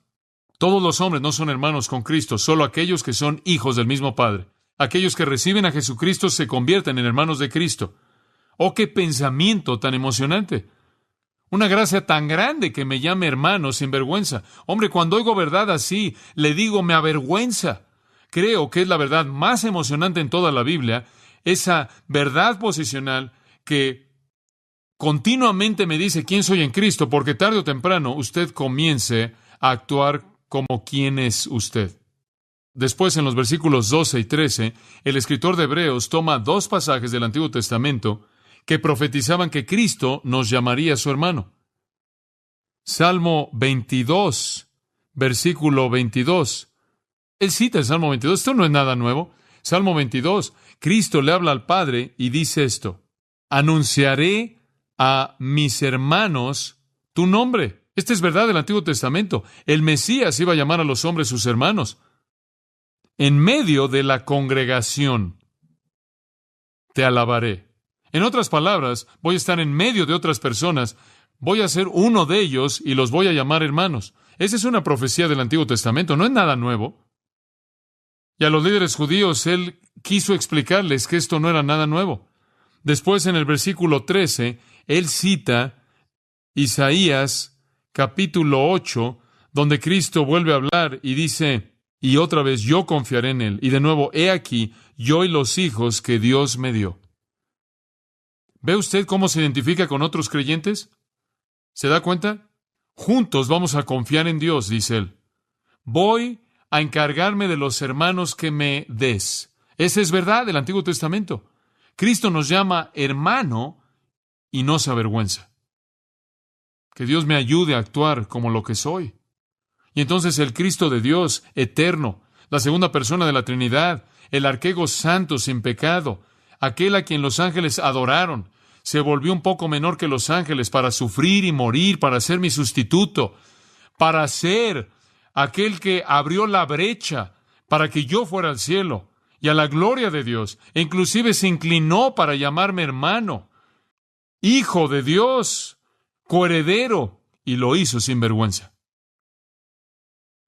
Todos los hombres no son hermanos con Cristo, solo aquellos que son hijos del mismo Padre. Aquellos que reciben a Jesucristo se convierten en hermanos de Cristo. ¡Oh, qué pensamiento tan emocionante! Una gracia tan grande que me llame hermano sin vergüenza. Hombre, cuando oigo verdad así, le digo, me avergüenza. Creo que es la verdad más emocionante en toda la Biblia, esa verdad posicional que continuamente me dice quién soy en Cristo, porque tarde o temprano usted comience a actuar como quién es usted. Después, en los versículos 12 y 13, el escritor de Hebreos toma dos pasajes del Antiguo Testamento que profetizaban que Cristo nos llamaría su hermano. Salmo 22, versículo 22. Él cita el Salmo 22. Esto no es nada nuevo. Salmo 22. Cristo le habla al Padre y dice esto. Anunciaré a mis hermanos tu nombre. Esta es verdad del Antiguo Testamento. El Mesías iba a llamar a los hombres sus hermanos. En medio de la congregación te alabaré. En otras palabras, voy a estar en medio de otras personas, voy a ser uno de ellos y los voy a llamar hermanos. Esa es una profecía del Antiguo Testamento, no es nada nuevo. Y a los líderes judíos, él quiso explicarles que esto no era nada nuevo. Después, en el versículo 13, él cita Isaías capítulo 8, donde Cristo vuelve a hablar y dice, y otra vez, yo confiaré en Él. Y de nuevo, he aquí, yo y los hijos que Dios me dio. ¿Ve usted cómo se identifica con otros creyentes? ¿Se da cuenta? Juntos vamos a confiar en Dios, dice Él. Voy a encargarme de los hermanos que me des. Esa es verdad del Antiguo Testamento. Cristo nos llama hermano y no se avergüenza. Que Dios me ayude a actuar como lo que soy. Y entonces el Cristo de Dios, eterno, la segunda persona de la Trinidad, el arquego santo sin pecado, aquel a quien los ángeles adoraron, se volvió un poco menor que los ángeles para sufrir y morir, para ser mi sustituto, para ser aquel que abrió la brecha para que yo fuera al cielo y a la gloria de Dios. E inclusive se inclinó para llamarme hermano, hijo de Dios, coheredero, y lo hizo sin vergüenza.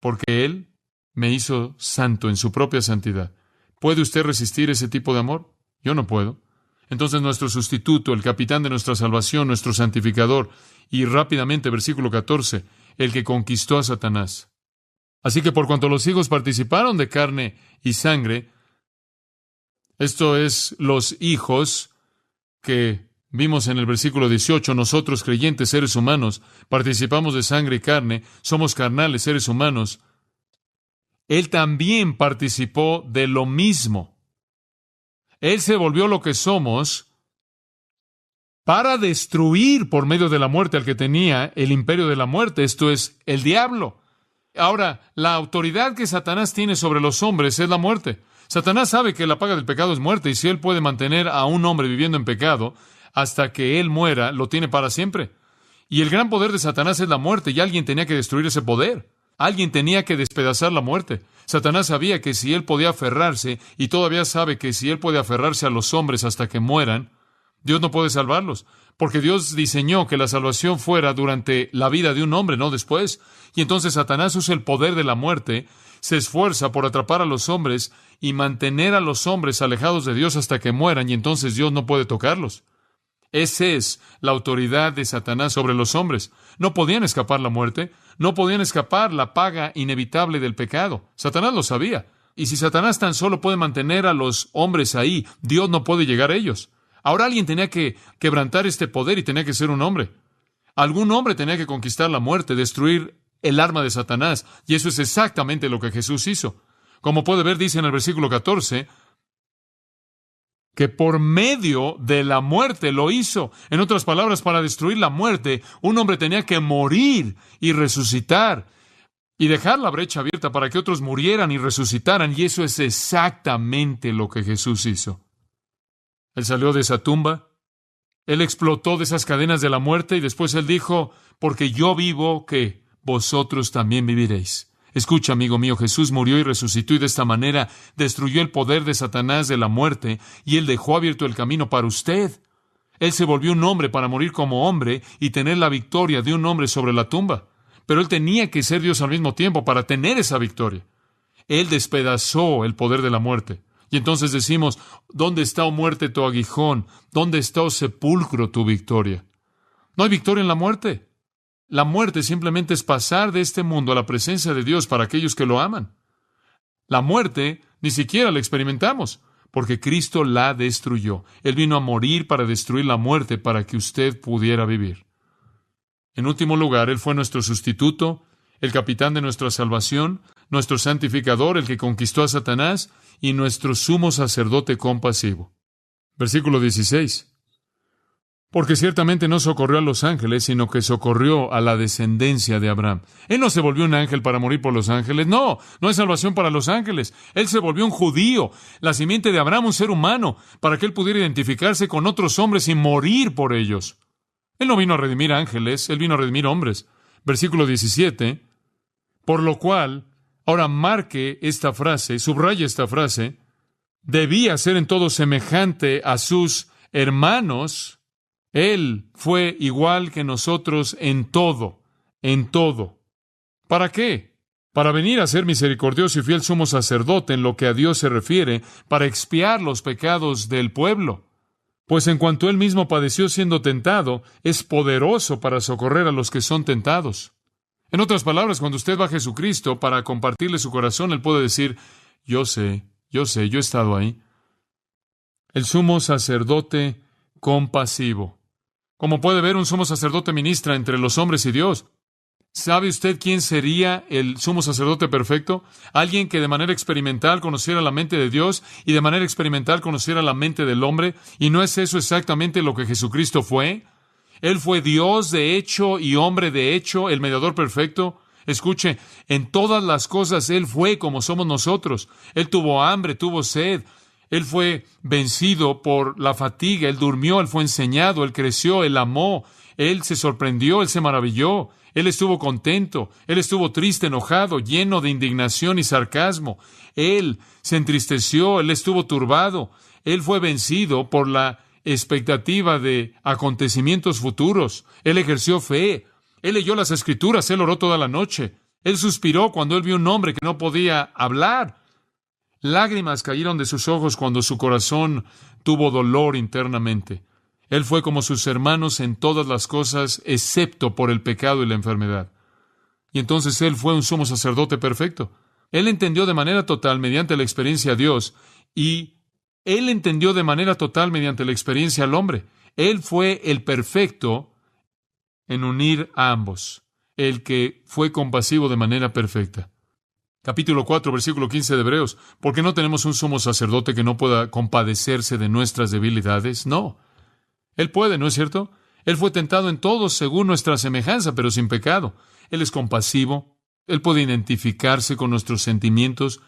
Porque Él me hizo santo en su propia santidad. ¿Puede usted resistir ese tipo de amor? Yo no puedo. Entonces nuestro sustituto, el capitán de nuestra salvación, nuestro santificador, y rápidamente, versículo 14, el que conquistó a Satanás. Así que por cuanto los hijos participaron de carne y sangre, esto es, los hijos que vimos en el versículo 18, nosotros creyentes seres humanos, participamos de sangre y carne, somos carnales seres humanos. Él también participó de lo mismo. Él se volvió lo que somos para destruir por medio de la muerte al que tenía el imperio de la muerte, esto es, el diablo. Ahora, la autoridad que Satanás tiene sobre los hombres es la muerte. Satanás sabe que la paga del pecado es muerte, y si él puede mantener a un hombre viviendo en pecado hasta que él muera, lo tiene para siempre. Y el gran poder de Satanás es la muerte, y alguien tenía que destruir ese poder. Alguien tenía que despedazar la muerte. Satanás sabía que si él podía aferrarse, y todavía sabe que si él puede aferrarse a los hombres hasta que mueran, Dios no puede salvarlos, porque Dios diseñó que la salvación fuera durante la vida de un hombre, no después. Y entonces Satanás usa el poder de la muerte, se esfuerza por atrapar a los hombres y mantener a los hombres alejados de Dios hasta que mueran, y entonces Dios no puede tocarlos. Esa es la autoridad de Satanás sobre los hombres. No podían escapar la muerte, no podían escapar la paga inevitable del pecado. Satanás lo sabía. Y si Satanás tan solo puede mantener a los hombres ahí, Dios no puede llegar a ellos. Ahora alguien tenía que quebrantar este poder y tenía que ser un hombre. Algún hombre tenía que conquistar la muerte, destruir el arma de Satanás. Y eso es exactamente lo que Jesús hizo. Como puede ver, dice en el versículo 14, que por medio de la muerte lo hizo. En otras palabras, para destruir la muerte, un hombre tenía que morir y resucitar y dejar la brecha abierta para que otros murieran y resucitaran. Y eso es exactamente lo que Jesús hizo. Él salió de esa tumba, Él explotó de esas cadenas de la muerte y después Él dijo, porque yo vivo, que vosotros también viviréis. Escucha, amigo mío, Jesús murió y resucitó y de esta manera destruyó el poder de Satanás de la muerte y Él dejó abierto el camino para usted. Él se volvió un hombre para morir como hombre y tener la victoria de un hombre sobre la tumba. Pero Él tenía que ser Dios al mismo tiempo para tener esa victoria. Él despedazó el poder de la muerte. Y entonces decimos, ¿dónde está, oh muerte, tu aguijón? ¿Dónde está, oh sepulcro, tu victoria? No hay victoria en la muerte. La muerte simplemente es pasar de este mundo a la presencia de Dios para aquellos que lo aman. La muerte ni siquiera la experimentamos, porque Cristo la destruyó. Él vino a morir para destruir la muerte para que usted pudiera vivir. En último lugar, Él fue nuestro sustituto, el capitán de nuestra salvación, nuestro santificador, el que conquistó a Satanás, y nuestro sumo sacerdote compasivo. Versículo 16. Porque ciertamente no socorrió a los ángeles, sino que socorrió a la descendencia de Abraham. Él no se volvió un ángel para morir por los ángeles. No hay salvación para los ángeles. Él se volvió un judío, la simiente de Abraham, un ser humano, para que Él pudiera identificarse con otros hombres y morir por ellos. Él no vino a redimir ángeles, Él vino a redimir hombres. Versículo 17. Por lo cual, ahora marque esta frase, subraye esta frase, debía ser en todo semejante a sus hermanos. Él fue igual que nosotros en todo, en todo. ¿Para qué? Para venir a ser misericordioso y fiel sumo sacerdote en lo que a Dios se refiere, para expiar los pecados del pueblo. Pues en cuanto Él mismo padeció siendo tentado, es poderoso para socorrer a los que son tentados. En otras palabras, cuando usted va a Jesucristo para compartirle su corazón, Él puede decir, yo sé, yo he estado ahí. El sumo sacerdote compasivo. Como puede ver, un sumo sacerdote ministra entre los hombres y Dios. ¿Sabe usted quién sería el sumo sacerdote perfecto? Alguien que de manera experimental conociera la mente de Dios y de manera experimental conociera la mente del hombre. ¿Y no es eso exactamente lo que Jesucristo fue? Él fue Dios de hecho y hombre de hecho, el mediador perfecto. Escuche, en todas las cosas Él fue como somos nosotros. Él tuvo hambre, tuvo sed. Él fue vencido por la fatiga. Él durmió, Él fue enseñado, Él creció, Él amó. Él se sorprendió, Él se maravilló. Él estuvo contento, Él estuvo triste, enojado, lleno de indignación y sarcasmo. Él se entristeció, Él estuvo turbado. Él fue vencido por la expectativa de acontecimientos futuros. Él ejerció fe. Él leyó las Escrituras, Él oró toda la noche. Él suspiró cuando Él vio un hombre que no podía hablar. Lágrimas cayeron de sus ojos cuando su corazón tuvo dolor internamente. Él fue como sus hermanos en todas las cosas, excepto por el pecado y la enfermedad. Y entonces Él fue un sumo sacerdote perfecto. Él entendió de manera total, mediante la experiencia a Dios, y Él entendió de manera total, mediante la experiencia al hombre. Él fue el perfecto en unir a ambos, el que fue compasivo de manera perfecta. Capítulo 4, versículo 15 de Hebreos. ¿Por qué no tenemos un sumo sacerdote que no pueda compadecerse de nuestras debilidades? No. Él puede, ¿no es cierto? Él fue tentado en todo según nuestra semejanza, pero sin pecado. Él es compasivo. Él puede identificarse con nuestros sentimientos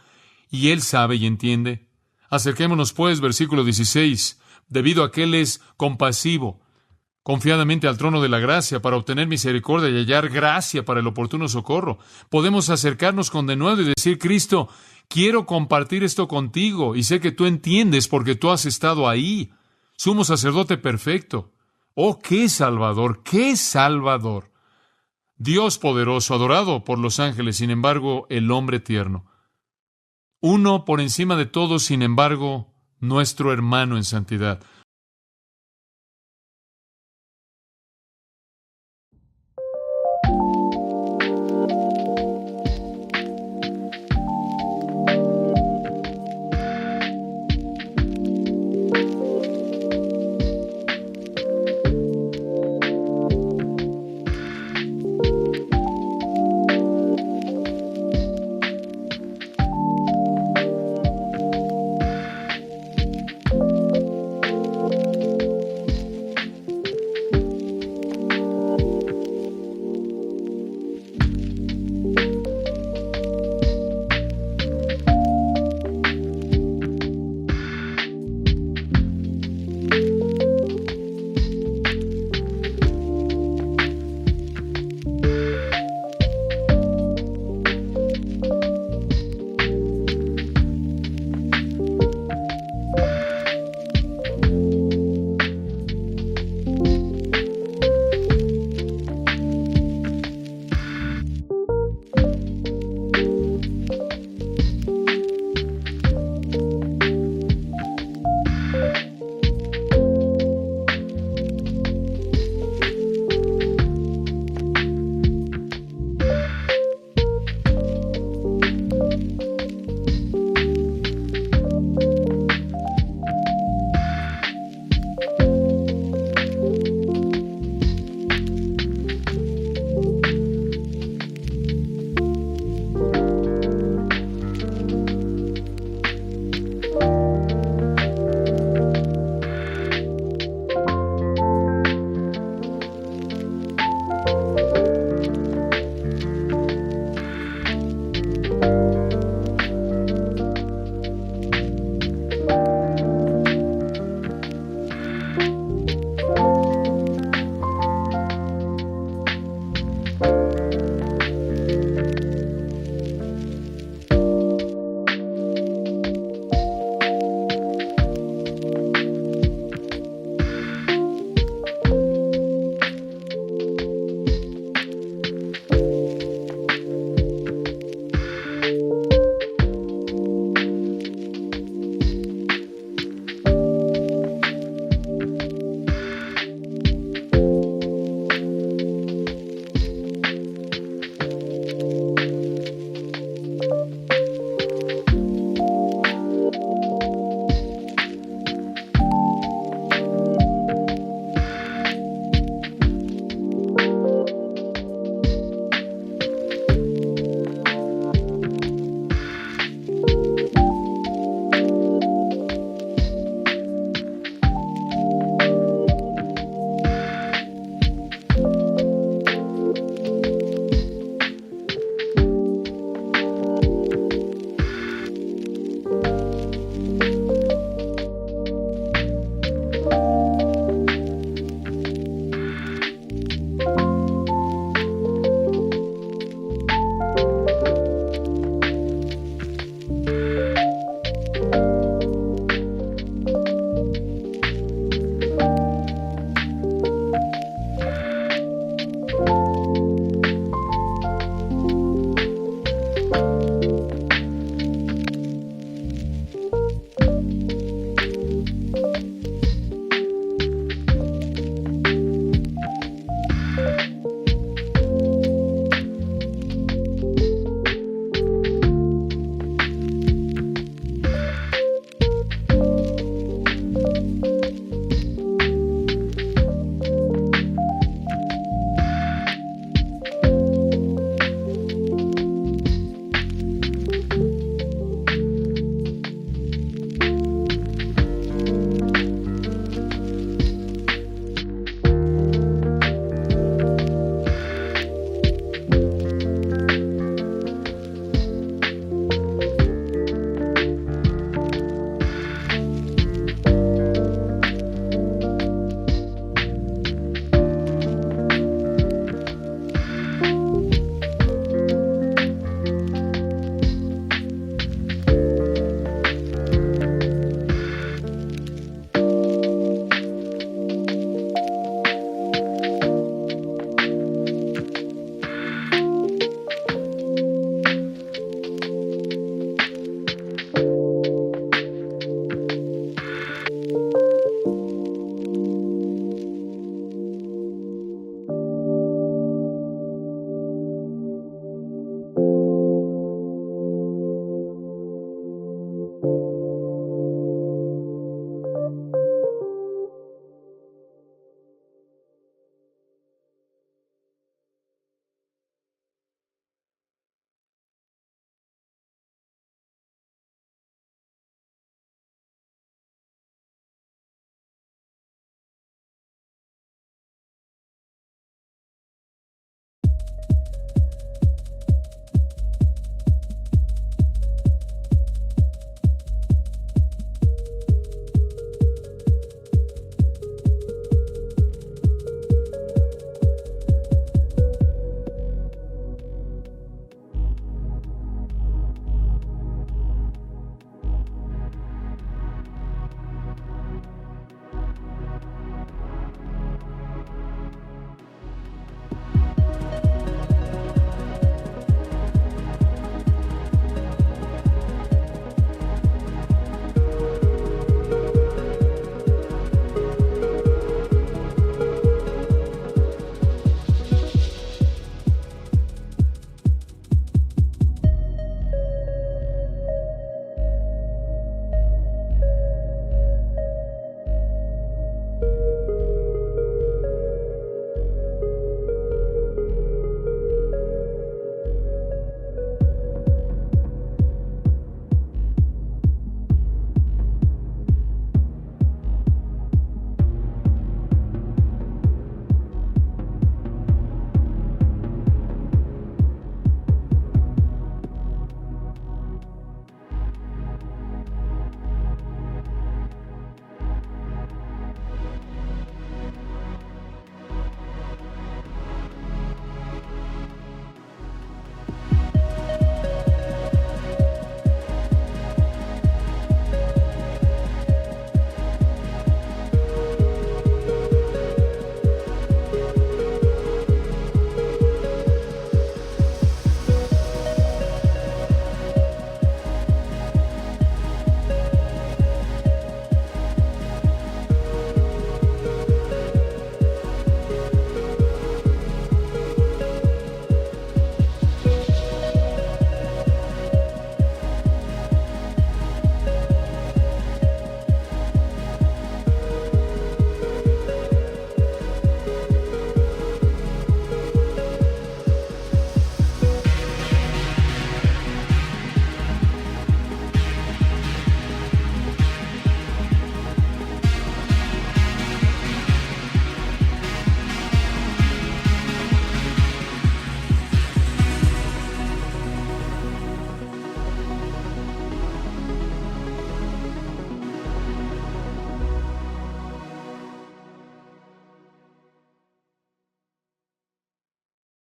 y Él sabe y entiende. Acerquémonos, pues, versículo 16. Debido a que Él es compasivo, confiadamente al trono de la gracia para obtener misericordia y hallar gracia para el oportuno socorro. Podemos acercarnos con denuedo y decir: Cristo, quiero compartir esto contigo y sé que tú entiendes porque tú has estado ahí. Sumo sacerdote perfecto. ¡Oh, qué Salvador! ¡Qué Salvador! Dios poderoso, adorado por los ángeles, sin embargo, el hombre tierno. Uno por encima de todos, sin embargo, nuestro hermano en santidad.